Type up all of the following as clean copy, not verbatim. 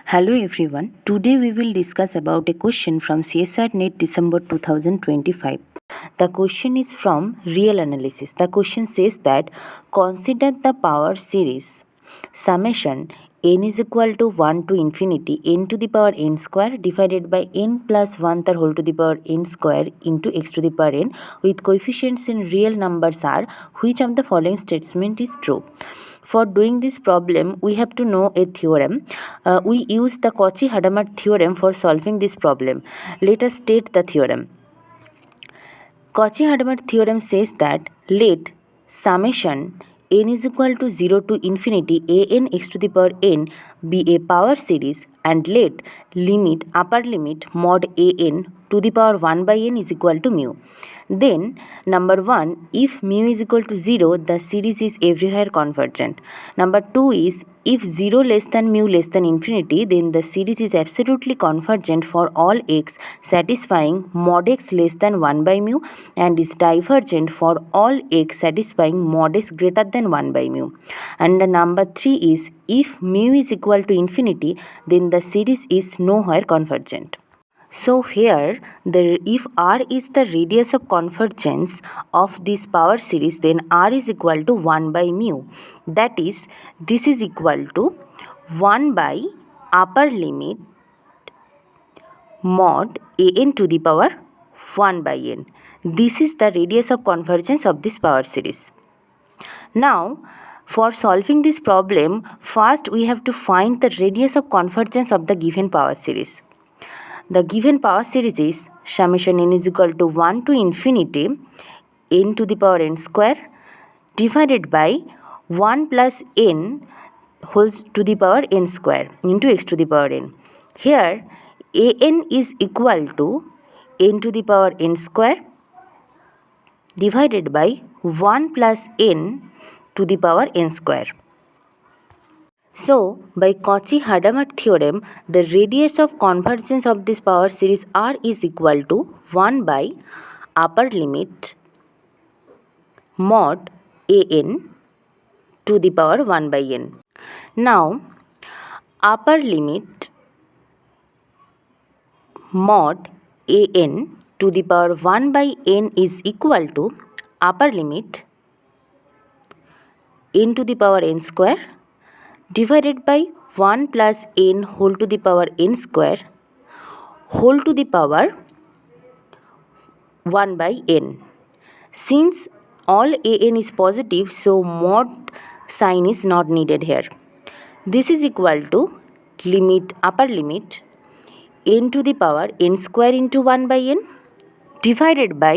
Hello everyone. Today we will discuss about a question from CSR NET December 2025. The question is from real analysis. The question says that consider the power series summation n is equal to 1 to infinity n to the power n square divided by n plus 1 third whole to the power n square into x to the power n with coefficients in real numbers are which of the following statement is true. For doing this problem, we have to know a theorem. We use the Cauchy-Hadamard theorem for solving this problem. Let us state the theorem. Cauchy-Hadamard theorem says that let summation n is equal to 0 to infinity an x to the power n be a power series and let limit upper limit mod an to the power 1 by n is equal to mu. Then number 1, if mu is equal to 0, the series is everywhere convergent. Number 2 is if 0 less than mu less than infinity, then the series is absolutely convergent for all x satisfying mod x less than 1 by mu and is divergent for all x satisfying mod x greater than 1 by mu. And the number 3 is if mu is equal to infinity, then the series is nowhere convergent. So here, if R is the radius of convergence of this power series, then R is equal to 1 by mu. That is, this is equal to 1 by upper limit mod an to the power 1 by n. This is the radius of convergence of this power series. Now, for solving this problem, first we have to find the radius of convergence of the given power series. The given power series is summation n is equal to 1 to infinity n to the power n square divided by 1 plus n whole to the power n square into x to the power n. Here an is equal to n to the power n square divided by 1 plus n to the power n square. So, by Cauchy-Hadamard theorem, the radius of convergence of this power series R is equal to 1 by upper limit mod an to the power 1 by n. Now, upper limit mod an to the power 1 by n is equal to upper limit n to the power n square divided by 1 plus n whole to the power n square whole to the power 1 by n. Since all an is positive, so mod sign is not needed here. This is equal to limit upper limit n to the power n square into 1 by n divided by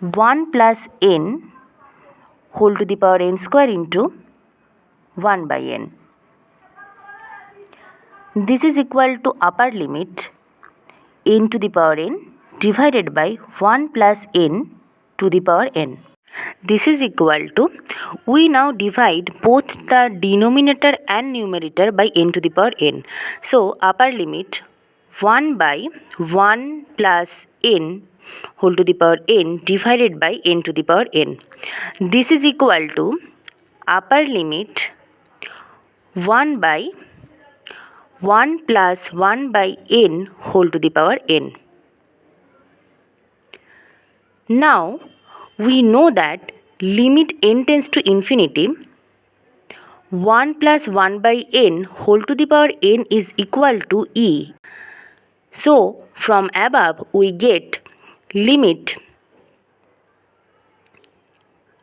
1 plus n whole to the power n square into 1 by n. This is equal to upper limit n to the power n divided by 1 plus n to the power n. This is equal to, we now divide both the denominator and numerator by n to the power n. So, upper limit 1 by 1 plus n whole to the power n divided by n to the power n. This is equal to upper limit 1 by 1 plus 1 by n whole to the power n. Now, we know that limit n tends to infinity, 1 plus 1 by n whole to the power n is equal to e. So, from above we get limit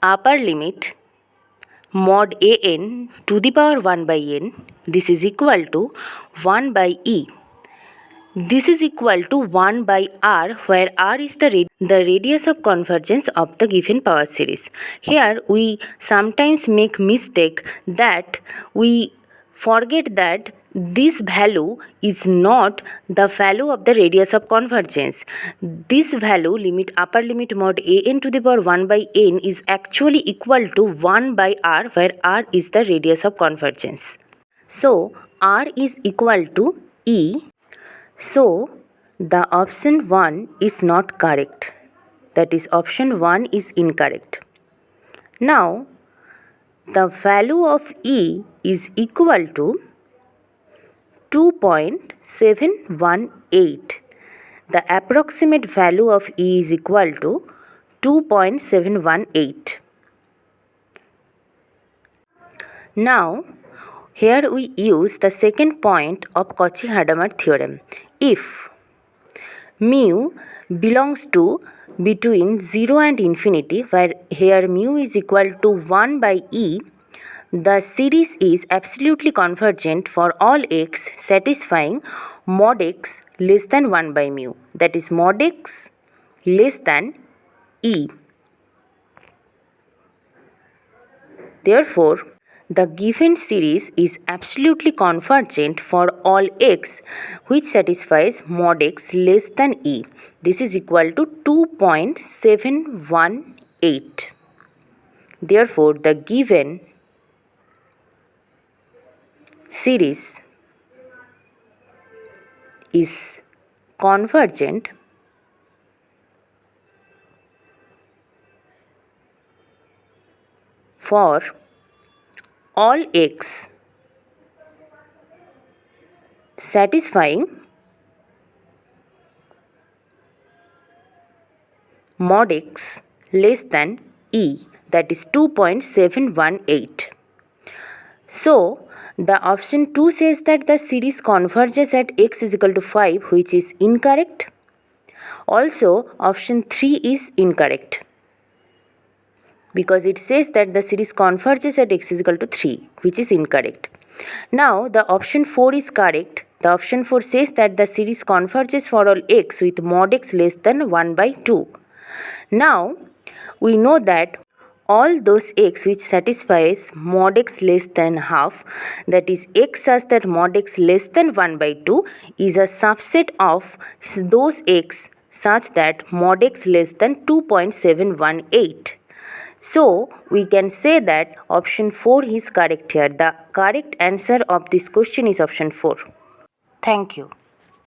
upper limit mod an to the power 1 by n, this is equal to 1 by e. This is equal to 1 by r, where r is the radius of convergence of the given power series. Here we sometimes make mistake that we forget that this value is not the value of the radius of convergence. This value limit upper limit mod an to the power 1 by n is actually equal to 1 by r, where r is the radius of convergence. So, r is equal to e. So, the option 1 is not correct. That is, option 1 is incorrect. Now, the value of e is equal to 2.718. The approximate value of E is equal to 2.718. Now, here we use the second point of Cauchy-Hadamard theorem. If mu belongs to between 0 and infinity, where here mu is equal to 1 by E, the series is absolutely convergent for all x satisfying mod x less than 1 by mu, that is mod x less than E. Therefore, the given series is absolutely convergent for all x which satisfies mod x less than E. This is equal to 2.718. Therefore, the given series is convergent for all x satisfying mod x less than E, that is 2.718. So, the option 2 says that the series converges at x is equal to 5, which is incorrect. Also, option 3 is incorrect because it says that the series converges at x is equal to 3, which is incorrect. Now, the option 4 is correct. The option 4 says that the series converges for all x with mod x less than 1 by 2. Now, we know that all those x which satisfies mod x less than half, that is x such that mod x less than 1 by 2, is a subset of those x such that mod x less than 2.718. So, we can say that option 4 is correct here. The correct answer of this question is option 4. Thank you.